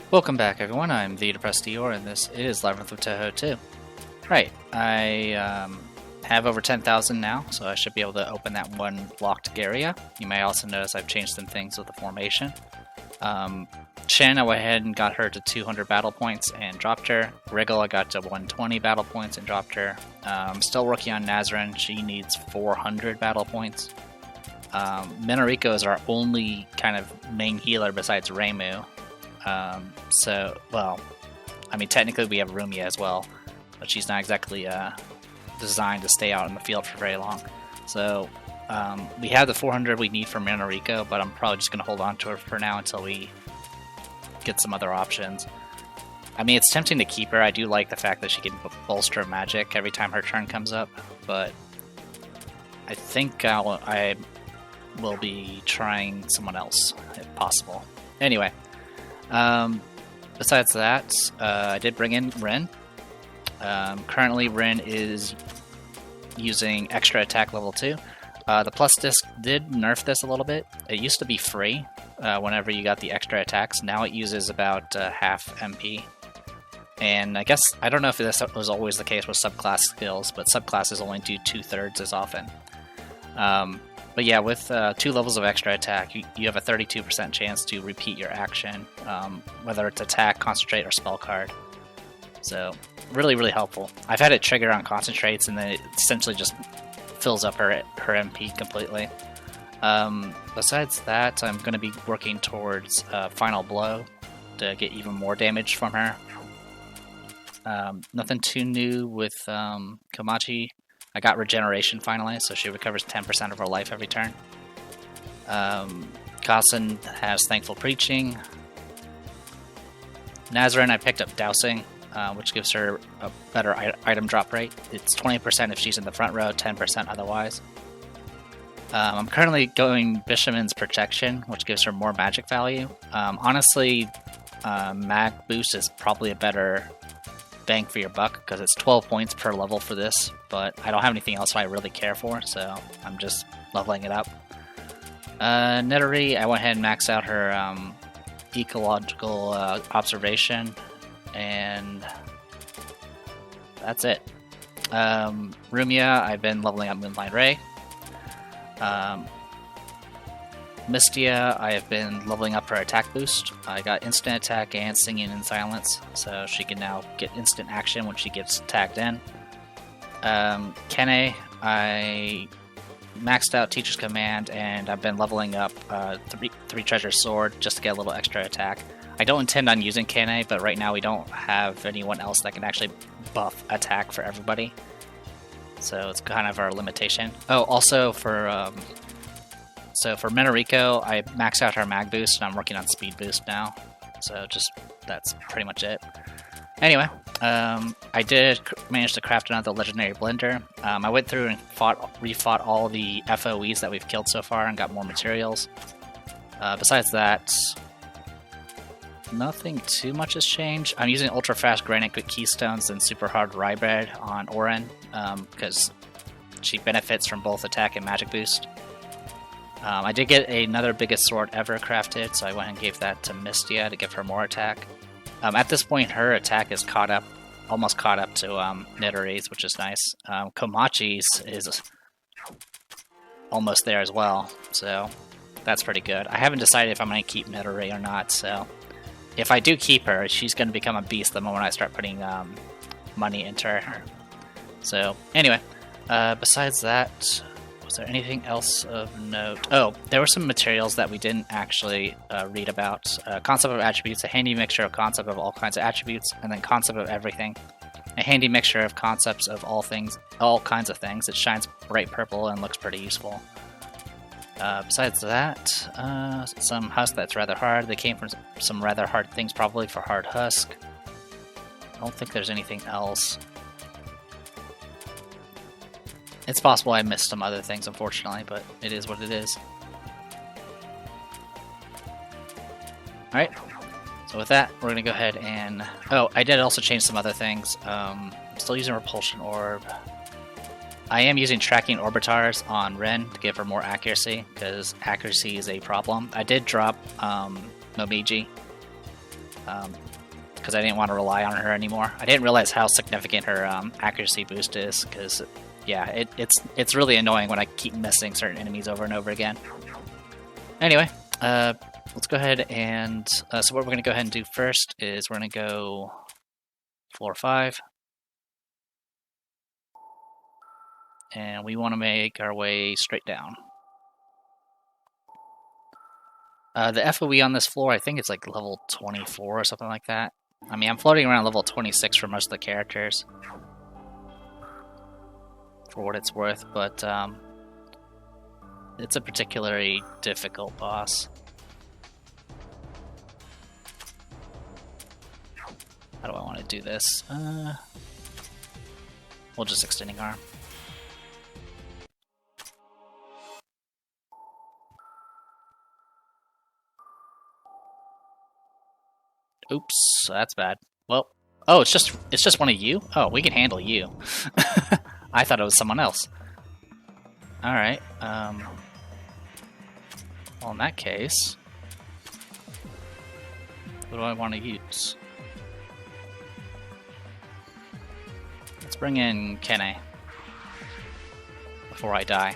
Welcome back, everyone. I'm the Depressed Dior, and this is Labyrinth of Touhou 2. Right, I have over 10,000 now, so I should be able to open that one locked area. You may also notice I've changed some things with the formation. Shen, I went ahead and got her to 200 battle points and dropped her. Wriggle, I got to 120 battle points and dropped her. Still working on Nazrin. She needs 400 battle points. Minariko is our only kind of main healer besides Reimu. Well, I mean, technically we have Rumia as well, but she's not exactly designed to stay out in the field for very long. So we have the 400 we need for Minariko, but I'm probably just going to hold on to her for now until we get some other options. I mean, it's tempting to keep her. I do like the fact that she can bolster magic every time her turn comes up, but I think I will be trying someone else if possible. Anyway. Besides that, I did bring in Rin. Currently, Rin is using extra attack level 2. The plus disc did nerf this a little bit. It used to be free whenever you got the extra attacks. Now it uses about half MP. And I guess, I don't know if this was always the case with subclass skills, but subclasses only do 2/3 as often. But yeah, with 2 levels of extra attack, you have a 32% chance to repeat your action, whether it's attack, concentrate, or spell card. So, really, really helpful. I've had it trigger on concentrates, and then it essentially just fills up her MP completely. Besides that, I'm going to be working towards Final Blow to get even more damage from her. Nothing too new with Komachi. I got regeneration finally, so she recovers 10% of her life every turn. Kassen has Thankful Preaching. Nazrin, I picked up Dousing, which gives her a better item drop rate. It's 20% if she's in the front row, 10% otherwise. I'm currently going Bishaman's Protection, which gives her more magic value. Honestly, Mag Boost is probably a better bang for your buck because it's 12 points per level for this, but I don't have anything else I really care for, so I'm just leveling it up. Nettery, I went ahead and maxed out her ecological observation, and that's it. Rumia, I've been leveling up Moonlight Ray. Mystia, I have been leveling up her attack boost. I got instant attack and singing in silence, so she can now get instant action when she gets tagged in. Kene, I maxed out Teacher's Command, and I've been leveling up three Treasure Sword just to get a little extra attack. I don't intend on using Kene, but right now we don't have anyone else that can actually buff attack for everybody, so it's kind of our limitation. Oh, also for Minariko, I maxed out her mag boost, and I'm working on speed boost now. So that's pretty much it. Anyway, I did manage to craft another legendary blender. I went through and refought all the FOEs that we've killed so far and got more materials. Besides that, nothing too much has changed. I'm using ultra fast granite quick keystones and super hard rye bread on Oren because she benefits from both attack and magic boost. I did get another biggest sword ever crafted, so I went and gave that to Mystia to give her more attack. At this point, her attack is almost caught up to Nettery's, which is nice. Komachi's is almost there as well, so that's pretty good. I haven't decided if I'm going to keep Nettery or not, so if I do keep her, she's going to become a beast the moment I start putting money into her. So, anyway, besides that, was there anything else of note? Oh, there were some materials that we didn't actually read about. Concept of attributes, a handy mixture of concept of all kinds of attributes, and then concept of everything. A handy mixture of concepts of all kinds of things. It shines bright purple and looks pretty useful. Besides that, some husk that's rather hard. They came from some rather hard things, probably for hard husk. I don't think there's anything else. It's possible I missed some other things, unfortunately, but it is what it is. Alright, so with that, we're going to go ahead and... Oh, I did also change some other things. I'm still using Repulsion Orb. I am using Tracking Orbitars on Ren to give her more accuracy, because accuracy is a problem. I did drop Momiji, because I didn't want to rely on her anymore. I didn't realize how significant her accuracy boost is, because yeah, it's really annoying when I keep missing certain enemies over and over again. Anyway, let's go ahead and so what we're going to go ahead and do first is we're going to go floor 5, and we want to make our way straight down. The FOE on this floor, I think it's like level 24 or something like that. I mean, I'm floating around level 26 for most of the characters, for what it's worth, but it's a particularly difficult boss. How do I want to do this? We'll just extending arm. Oops, that's bad. Well, oh, it's just one of you? Oh, we can handle you. I thought it was someone else. Alright, well, in that case, what do I want to use? Let's bring in Kene before I die.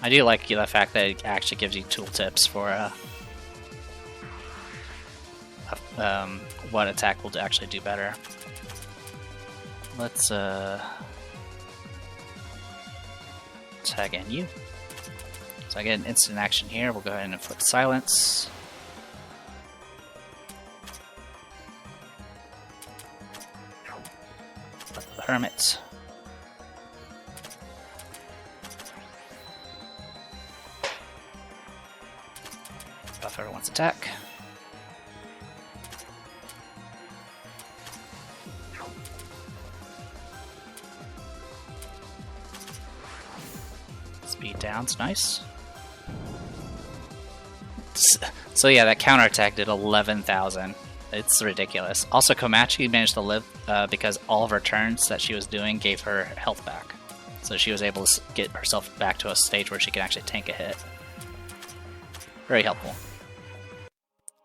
I do like the fact that it actually gives you tooltips for what attack will actually do better. Let's tag in you. So I get an instant action here. We'll go ahead and inflict silence. The hermit. Buff everyone's attack. Speed down's nice. So yeah, that counterattack did 11,000. It's ridiculous. Also, Komachi managed to live because all of her turns that she was doing gave her health back. So she was able to get herself back to a stage where she can actually tank a hit. Very helpful.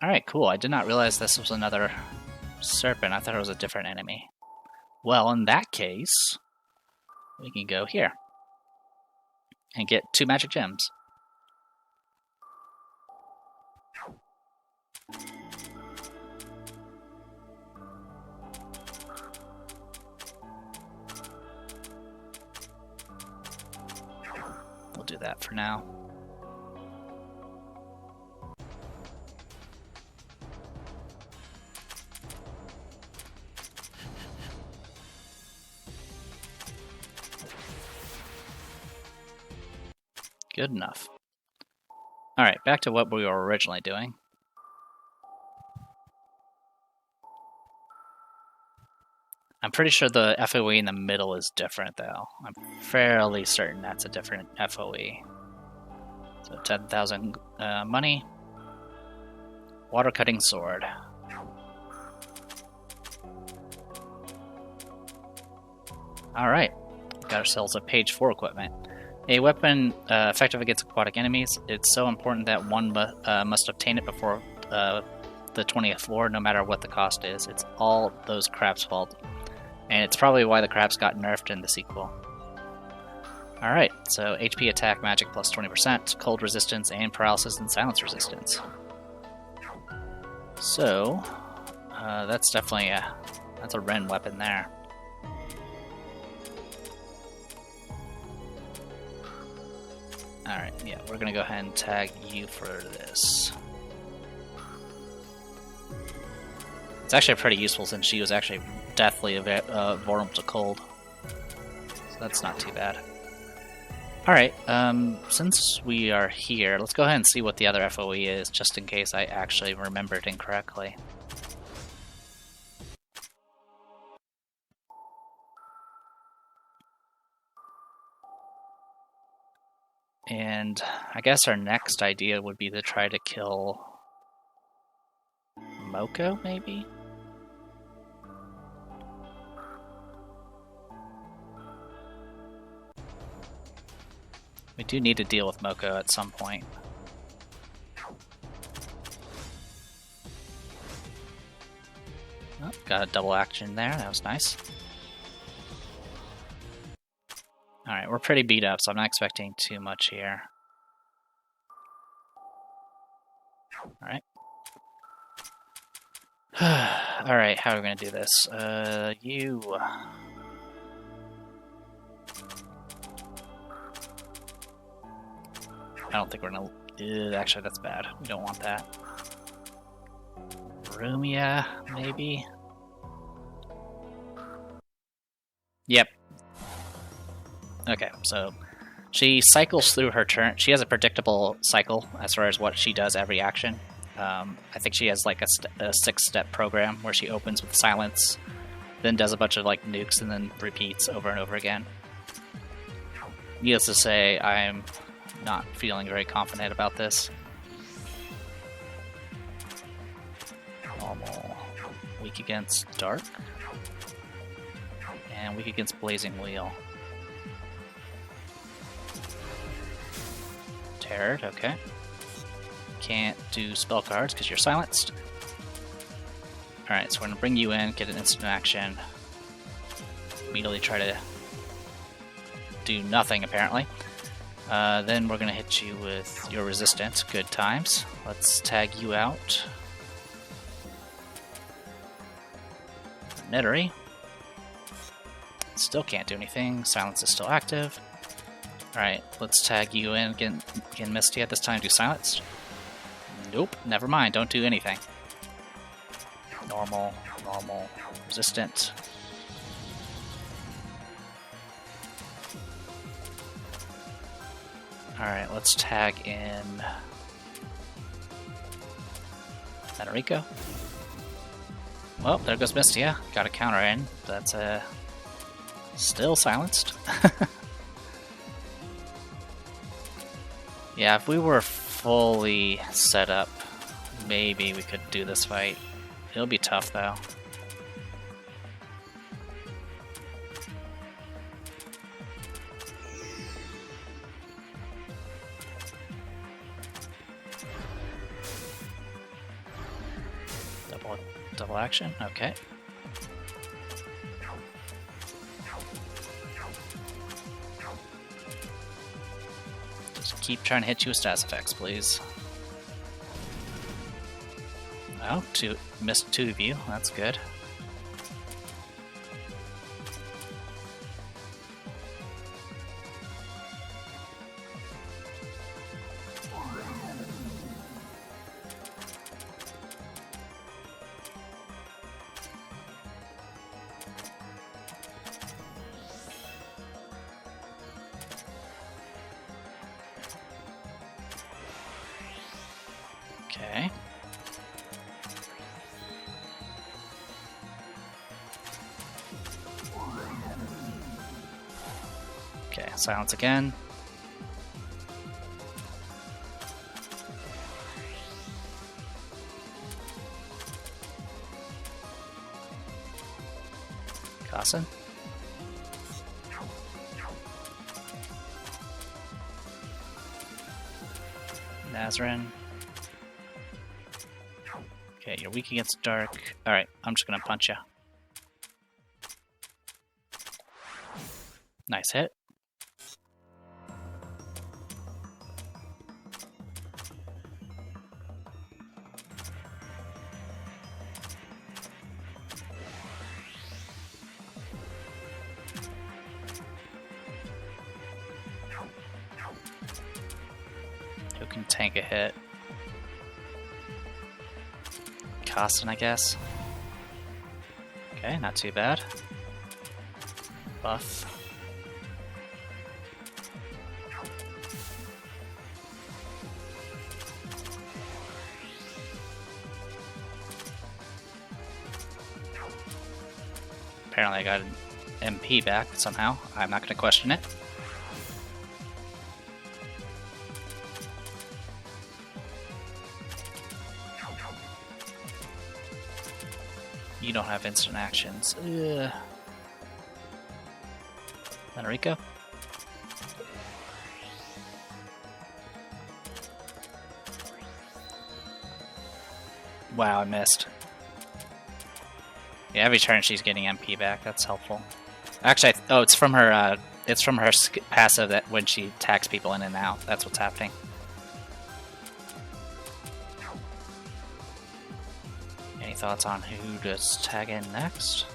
Alright, cool. I did not realize this was another serpent. I thought it was a different enemy. Well, in that case, we can go here and get 2 magic gems. We'll do that for now. Good enough. Alright, back to what we were originally doing. I'm pretty sure the FOE in the middle is different, though. I'm fairly certain that's a different FOE. So 10,000 money. Water cutting sword. Alright, got ourselves a page 4 equipment. A weapon effective against aquatic enemies. It's so important that one must obtain it before the 20th floor, no matter what the cost is. It's all those crabs' fault. And it's probably why the crabs got nerfed in the sequel. Alright, so HP attack magic plus 20%, cold resistance, and paralysis and silence resistance. So, that's definitely that's a Ren weapon there. Alright, yeah, we're gonna go ahead and tag you for this. It's actually pretty useful since she was actually deathly vulnerable to cold. So that's not too bad. Alright, since we are here, let's go ahead and see what the other FOE is, just in case I actually remembered incorrectly. And I guess our next idea would be to try to kill Moko, maybe? We do need to deal with Moko at some point. Oh, got a double action there, that was nice. Alright, we're pretty beat up, so I'm not expecting too much here. Alright. Alright, how are we gonna do this? You... I don't think we're gonna... actually, that's bad. We don't want that. Rumia, maybe? Yep. Okay, so she cycles through her turn. She has a predictable cycle as far as what she does every action. I think she has like a 6-step program where she opens with silence, then does a bunch of like nukes, and then repeats over and over again. Needless to say, I'm not feeling very confident about this. Normal. Weak against Dark. And weak against Blazing Wheel. Terrored, okay. Can't do spell cards because you're silenced. Alright, so we're going to bring you in, get an instant action. Immediately try to do nothing, apparently. Then we're going to hit you with your resistance. Good times. Let's tag you out. Nettery. Still can't do anything. Silence is still active. Alright, let's tag you in. Again, Misty at this time. Do silenced. Nope, never mind. Don't do anything. Normal, normal, resistant. Alright, let's tag in Enrico. Well, there goes Misty, yeah. Got a counter in. That's still silenced. Yeah, if we were fully set up, maybe we could do this fight. It'll be tough, though. Double action, okay. Just keep trying to hit you with status effects, please. Oh, missed 2 of you, that's good. Okay. Okay, silence again. Carson. Nazrin. Okay, you're weak against Dark. Alright, I'm just gonna punch you. Nice hit. Who can tank a hit? Costin, I guess. Okay, not too bad. Buff. Apparently I got an MP back somehow. I'm not going to question it. You don't have instant actions. Ugh. Enrico? Wow, I missed. Yeah, every turn she's getting MP back. That's helpful. Actually, oh, it's from her. It's from her passive that when she attacks people in and out. That's what's happening. Any thoughts on who does tag in next?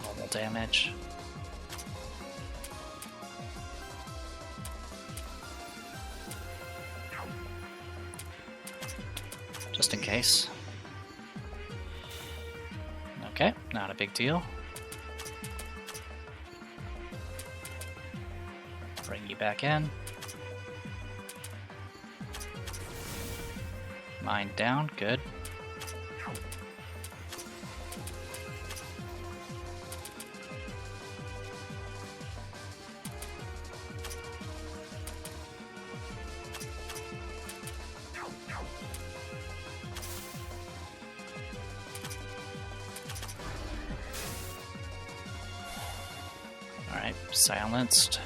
Normal damage. Just in case. Okay, not a big deal. Bring you back in. Mine down, good. Alright, silenced.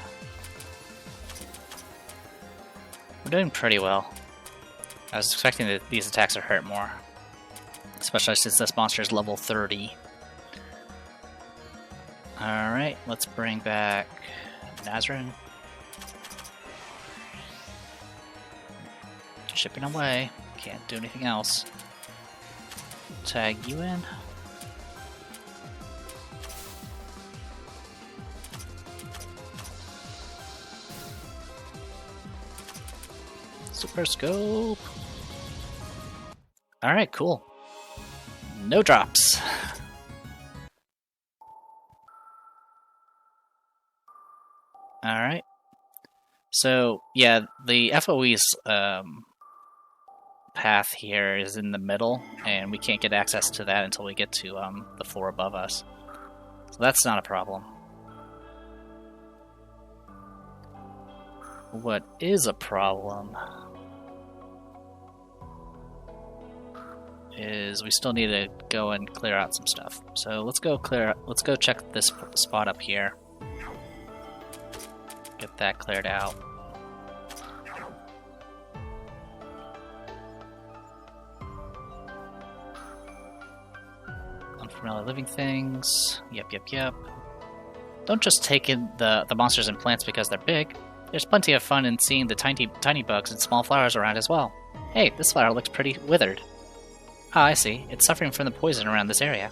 We're doing pretty well. I was expecting that these attacks would hurt more. Especially since this monster is level 30. Alright, let's bring back Nazrin. Shipping away. Can't do anything else. Tag you in. Super scope. Alright, cool. No drops. Alright. So, yeah, the FOE's path here is in the middle, and we can't get access to that until we get to the floor above us. So that's not a problem. What is a problem is we still need to go and clear out some stuff. So let's go check this spot up here. Get that cleared out. Unfamiliar living things. Yep. Don't just take in the monsters and plants because they're big. There's plenty of fun in seeing the tiny bugs and small flowers around as well. Hey, this flower looks pretty withered. Ah, I see. It's suffering from the poison around this area.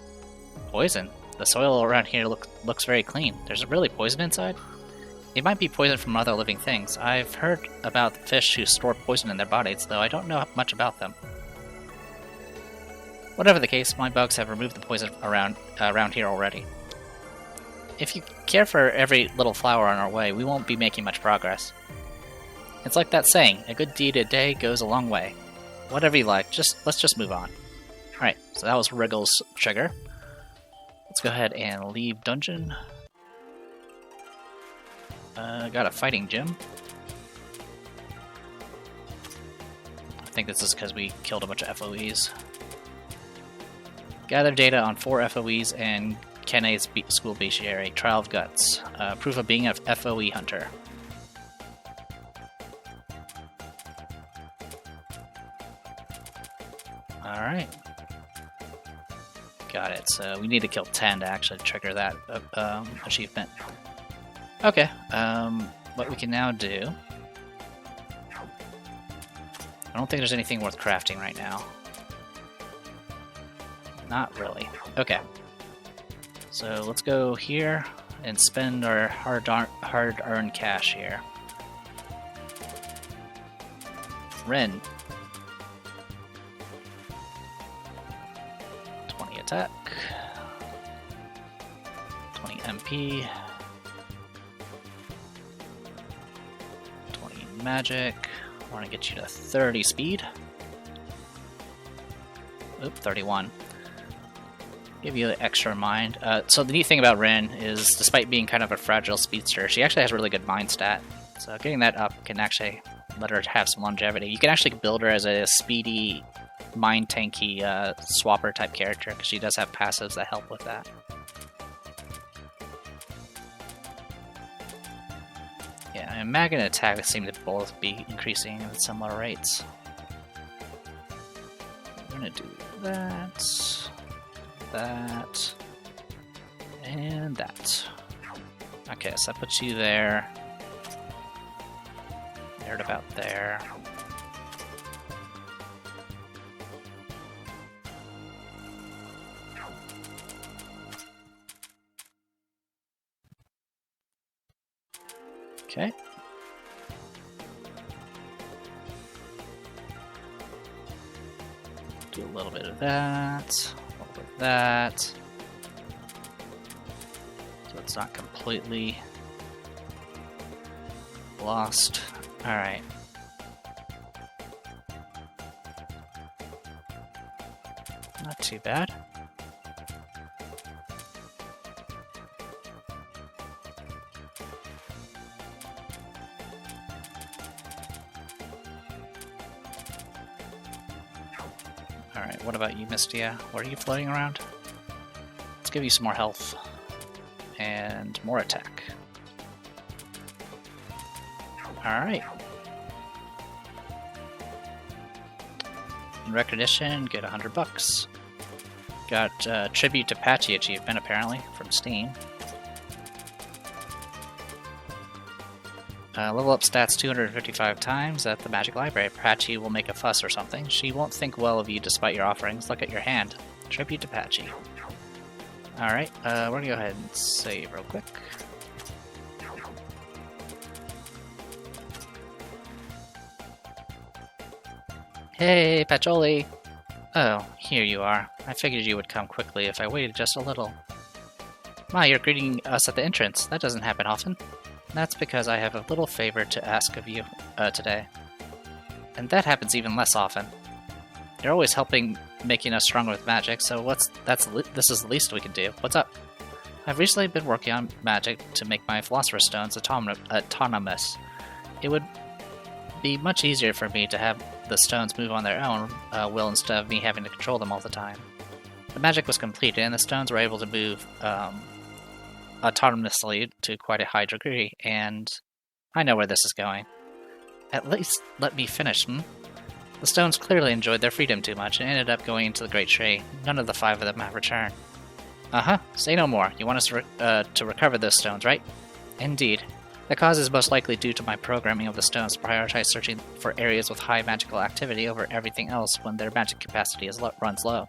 Poison? The soil around here looks very clean. There's really poison inside? It might be poison from other living things. I've heard about fish who store poison in their bodies, though I don't know much about them. Whatever the case, my bugs have removed the poison around here already. If you care for every little flower on our way, we won't be making much progress. It's like that saying, a good deed a day goes a long way. Whatever you like, let's just move on. Alright, so that was Wriggle's trigger. Let's go ahead and leave dungeon. Got a fighting gym. I think this is because we killed a bunch of FOEs. Gather data on 4 FOEs and Kenne's school bestiary. Trial of Guts. Proof of being a FOE hunter. Alright. Got it. So we need to kill 10 to actually trigger that achievement. Okay. What we can now do... I don't think there's anything worth crafting right now. Not really. Okay. So let's go here and spend our hard-earned cash here. Ren. 20 attack. 20 MP. 20 magic. I want to get you to 30 speed. Oop, 31. Give you the extra mind. So the neat thing about Ren is, despite being kind of a fragile speedster, she actually has a really good mind stat. So getting that up can actually let her have some longevity. You can actually build her as a speedy, mind tanky swapper type character, because she does have passives that help with that. Yeah, and mag and attack seem to both be increasing at similar rates. I'm gonna do that, that, and that. Okay, so that puts you there. There to about there. Okay. Do a little bit of that, a little bit of that. So it's not completely lost. Alright. Not too bad. Alright, what about you, Mistia? What are you floating around? Let's give you some more health. And more attack. Alright. In recognition, get $100. Got Tribute to Patchy achievement, apparently, from Steam. Level up stats 255 times at the Magic Library. Patchy will make a fuss or something. She won't think well of you despite your offerings. Look at your hand. Tribute to Patchy. Alright, we're gonna go ahead and save real quick. Hey, Patchouli! Oh, here you are. I figured you would come quickly if I waited just a little. My, you're greeting us at the entrance. That doesn't happen often. That's because I have a little favor to ask of you today. And that happens even less often. You're always helping making us stronger with magic, so this is the least we can do. What's up? I've recently been working on magic to make my Philosopher's Stones autonomous. It would be much easier for me to have the stones move on their own will instead of me having to control them all the time. The magic was completed, and the stones were able to move autonomously to quite a high degree, and I know where this is going. At least let me finish, The stones clearly enjoyed their freedom too much and ended up going into the Great Tree. None of the 5 of them have returned. Uh-huh, say no more. You want us to recover those stones, right? Indeed. The cause is most likely due to my programming of the stones to prioritize searching for areas with high magical activity over everything else when their magic capacity runs low.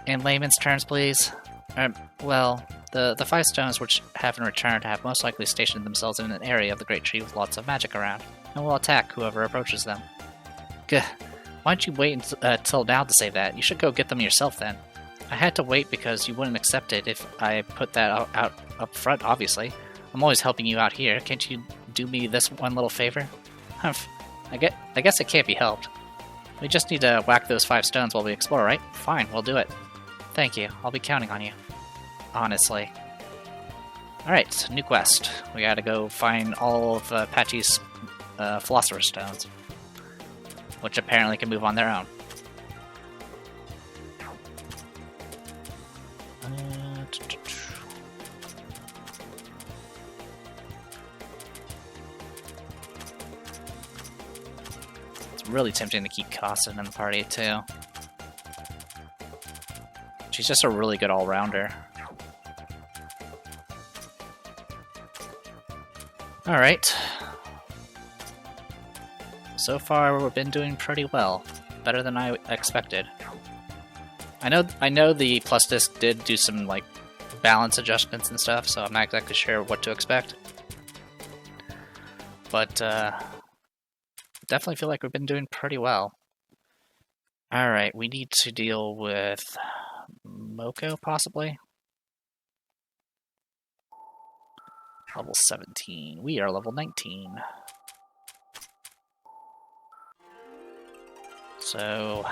In layman's terms, please. Well, the 5 stones which haven't returned have most likely stationed themselves in an area of the Great Tree with lots of magic around, and will attack whoever approaches them. Gah, why don't you wait until now to say that? You should go get them yourself then. I had to wait because you wouldn't accept it if I put that out up front, obviously. I'm always helping you out here. Can't you do me this one little favor? Humph. I guess it can't be helped. We just need to whack those 5 stones while we explore, right? Fine, we'll do it. Thank you. I'll be counting on you. Honestly. Alright, new quest. We gotta go find all of Patchy's Philosopher's Stones, which apparently can move on their own. It's really tempting to keep Costin in the party, too. She's just a really good all-rounder. Alright. So far, we've been doing pretty well. Better than I expected. I know the plus disc did do some, like, balance adjustments and stuff, so I'm not exactly sure what to expect. But, definitely feel like we've been doing pretty well. Alright, we need to deal with Moko, possibly? Level 17. We are level 19. So,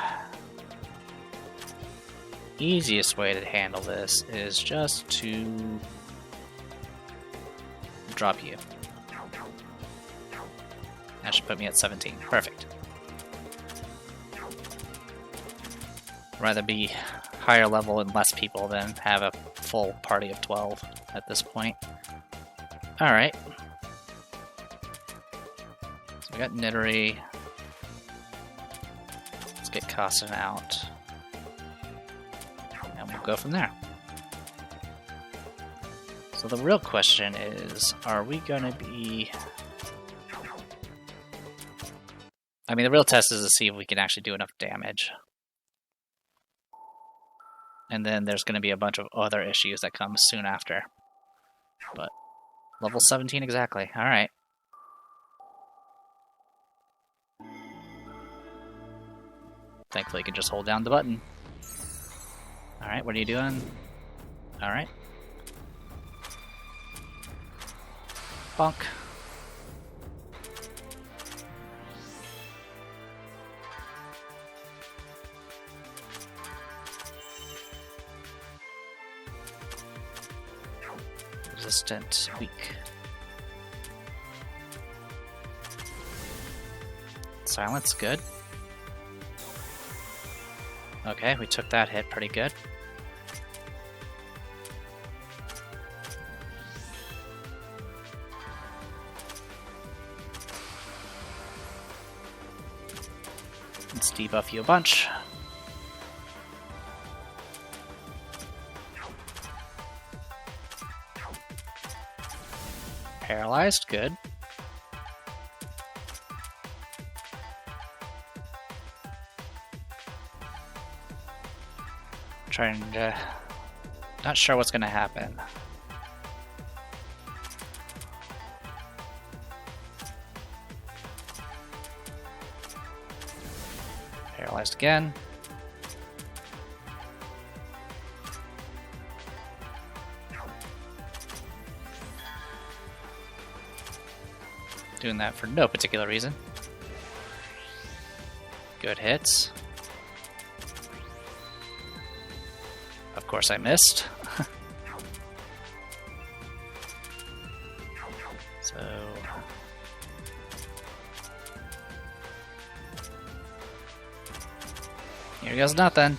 easiest way to handle this is just to drop you. That should put me at 17. Perfect. Rather be higher level and less people than have a full party of 12 at this point. Alright. So we got Nidori. Let's get Kasten out. And we'll go from there. So the real question is, are we going to be... I mean, the real test is to see if we can actually do enough damage. And then there's going to be a bunch of other issues that come soon after. But level 17 exactly. Alright. Thankfully you can just hold down the button. Alright, what are you doing? Alright. Bonk. Resistant, weak. Silence, good. Okay, we took that hit pretty good. Let's debuff you a bunch. Paralyzed, good. Trying to... Not sure what's gonna happen. Paralyzed again. Doing that for no particular reason. Good hits. Of course I missed. So... Here goes nothing.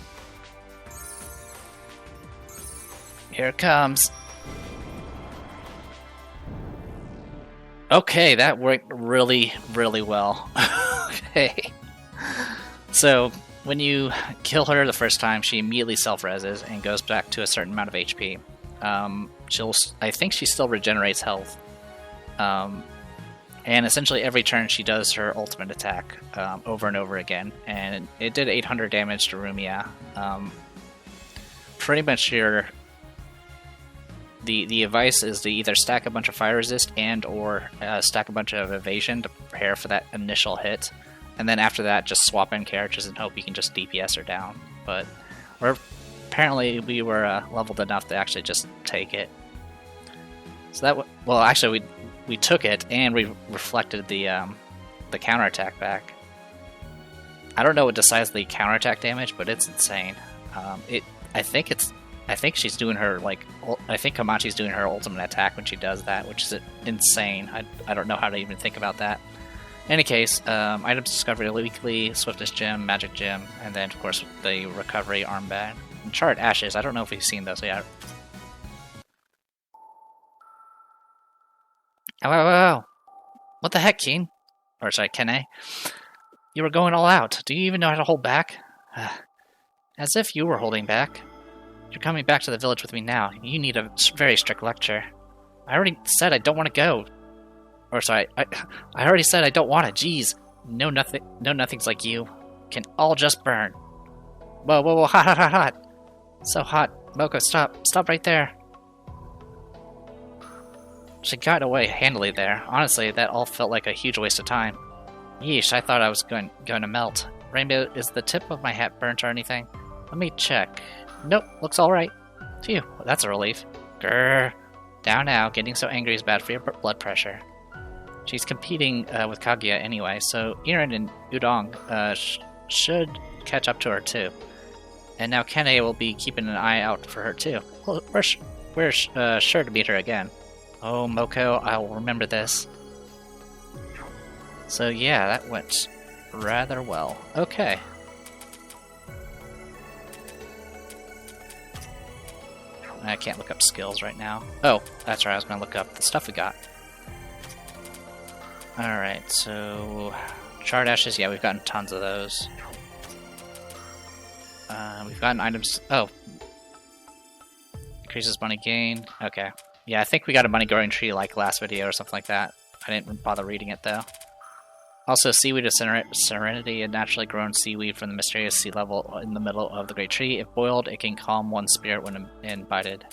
Here it comes. Okay, that worked really, really well. Okay. So, when you kill her the first time, she immediately self-reses and goes back to a certain amount of HP. I think she still regenerates health. And essentially every turn she does her ultimate attack over and over again. And it did 800 damage to Rumia. Pretty much the advice is to either stack a bunch of fire resist and or stack a bunch of evasion to prepare for that initial hit. And then after that, just swap in characters and hope you can just DPS her down. But apparently we were leveled enough to actually just take it. So that well, actually we took it and we reflected the counterattack back. I don't know what decides the counterattack damage, but it's insane. I think she's doing her I think Komachi's doing her ultimate attack when she does that, which is insane. I don't know how to even think about that. In any case, items discovered weekly, Swiftness Gem, Magic Gem, and then of course the Recovery Armband. And Charred Ashes, I don't know if we've seen those yet. Oh. What the heck, Keen? Or sorry, Kene? You were going all out. Do you even know how to hold back? As if you were holding back. You're coming back to the village with me now. You need a very strict lecture. I already said I don't want to go. Or sorry, I already said I don't want it. Jeez. No nothing's like you. Can all just burn. Whoa, hot. So hot. Moko, stop right there. She got away handily there. Honestly, that all felt like a huge waste of time. Yeesh, I thought I was going to melt. Rainbow, is the tip of my hat burnt or anything? Let me check. Nope, looks alright. Phew, that's a relief. Grrr. Down now, getting so angry is bad for your blood pressure. She's competing with Kaguya anyway, so Irin and Udong should catch up to her too. And now Kene will be keeping an eye out for her too. Well, we're sure to meet her again. Oh, Moko, I'll remember this. So yeah, that went rather well. Okay. I can't look up skills right now. Oh, that's right, I was going to look up the stuff we got. Alright, so... Charred ashes, yeah, we've gotten tons of those. We've gotten items... Oh. Increases money gain. Okay. Yeah, I think we got a money growing tree like last video or something like that. I didn't bother reading it though. Also, seaweed of serenity, a naturally grown seaweed from the mysterious sea level in the middle of the great tree. If boiled, it can calm one's spirit when imbibed.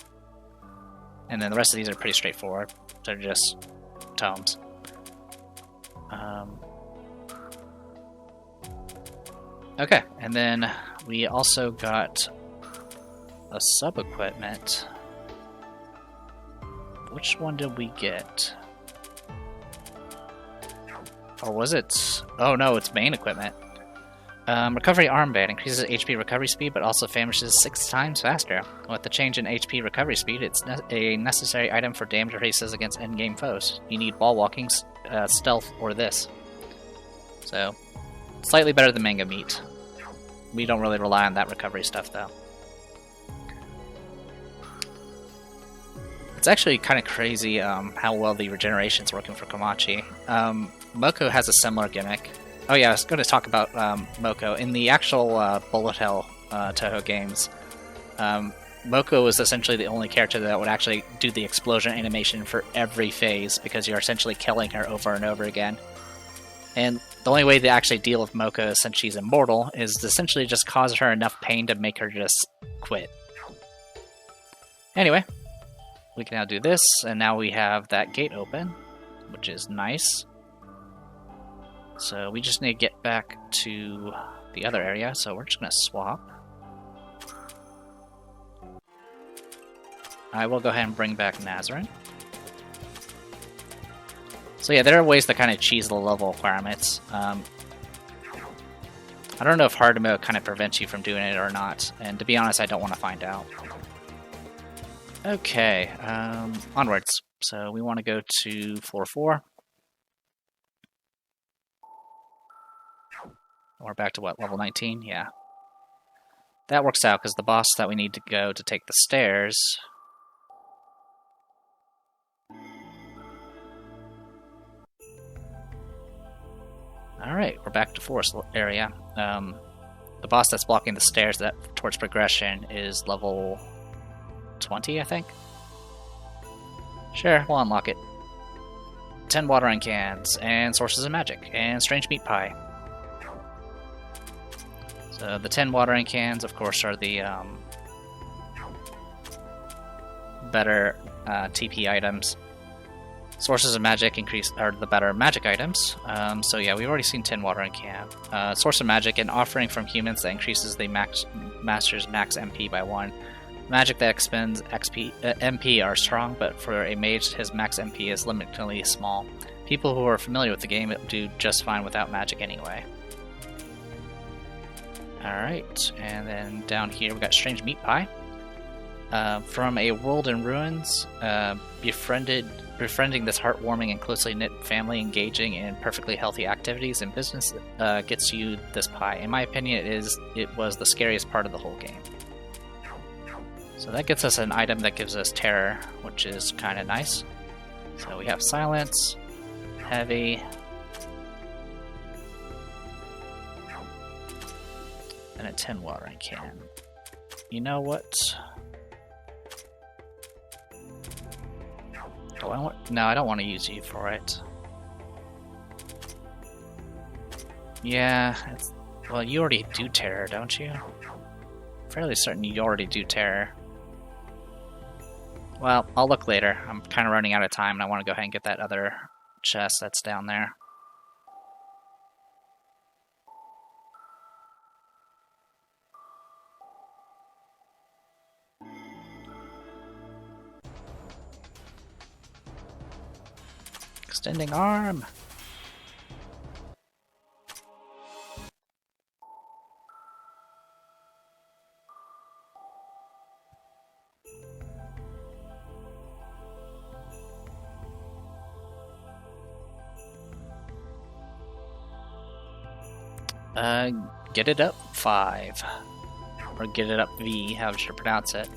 And then the rest of these are pretty straightforward. They're just tomes. Okay, and then we also got a sub-equipment. Which one did we get? Or was it... Oh no, it's main equipment. Recovery armband increases HP recovery speed, but also famishes 6 times faster. With the change in HP recovery speed, it's a necessary item for damage races against endgame foes. You need wall walking, stealth, or this. So, slightly better than manga meat. We don't really rely on that recovery stuff, though. It's actually kind of crazy how well the regeneration's working for Komachi. Moko has a similar gimmick. Oh yeah, I was going to talk about Moko. In the actual Bullet Hell Touhou games, Moko was essentially the only character that would actually do the explosion animation for every phase, because you're essentially killing her over and over again. And the only way to actually deal with Moko since she's immortal is to essentially just cause her enough pain to make her just quit. Anyway, we can now do this, and now we have that gate open, which is nice. So we just need to get back to the other area, so we're just going to swap. I will go ahead and bring back Nazarin. So yeah, there are ways to kind of cheese the level requirements. I don't know if hard mode kind of prevents you from doing it or not, and to be honest, I don't want to find out. Okay, onwards. So we want to go to floor 4. We're back to what, level 19? Yeah. That works out, because the boss that we need to go to take the stairs... Alright, we're back to forest area. The boss that's blocking the stairs that towards progression is level 20, I think? Sure, we'll unlock it. 10 watering cans, and sources of magic, and strange meat pie. So the 10 watering cans, of course, are the better TP items. Sources of magic are the better magic items. So yeah, we've already seen 10 watering can. Source of magic, an offering from humans that increases the master's max MP by 1. Magic that expends MP are strong, but for a mage, his max MP is limitedly small. People who are familiar with the game do just fine without magic anyway. Alright, and then down here we got Strange Meat Pie. From a world in ruins, befriending this heartwarming and closely knit family, engaging in perfectly healthy activities and business gets you this pie. In my opinion, it was the scariest part of the whole game. So that gets us an item that gives us terror, which is kind of nice. So we have silence, heavy, and a 10 watering can. You know what? No, I don't want to use you for it. Yeah, well, you already do terror, don't you? I'm fairly certain you already do terror. Well, I'll look later. I'm kind of running out of time, and I want to go ahead and get that other chest that's down there. Extending arm! Get it up 5. Or get it up V, however you pronounce it.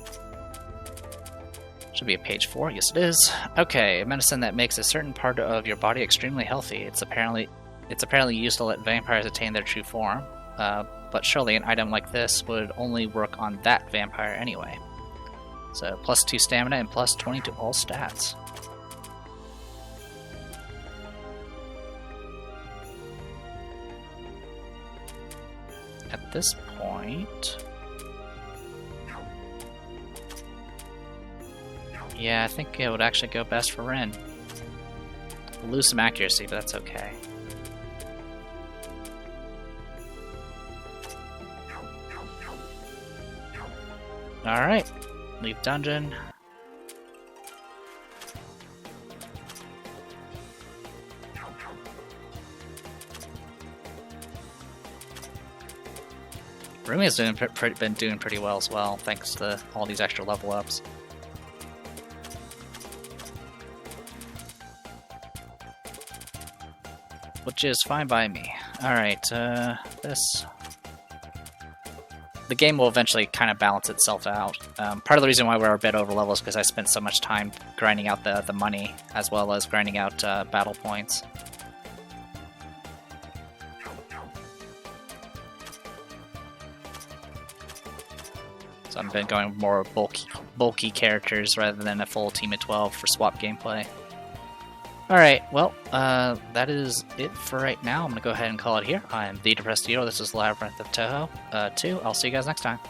Should be a page 4, yes it is. Okay, a medicine that makes a certain part of your body extremely healthy. It's apparently used to let vampires attain their true form, but surely an item like this would only work on that vampire anyway. So +2 stamina and +20 to all stats. At this point... yeah, I think it would actually go best for Rin. We'll lose some accuracy, but that's okay. Alright, leave dungeon. Rumi's been doing pretty well as well, thanks to all these extra level ups. Which is fine by me. Alright, this... the game will eventually kind of balance itself out. Part of the reason why we're a bit over level is because I spent so much time grinding out the money, as well as grinding out battle points. So I've been going more bulky characters rather than a full team of 12 for swap gameplay. Alright, well, that is it for right now. I'm going to go ahead and call it here. I'm the Depressed Hero. This is Labyrinth of Touhou 2. I'll see you guys next time.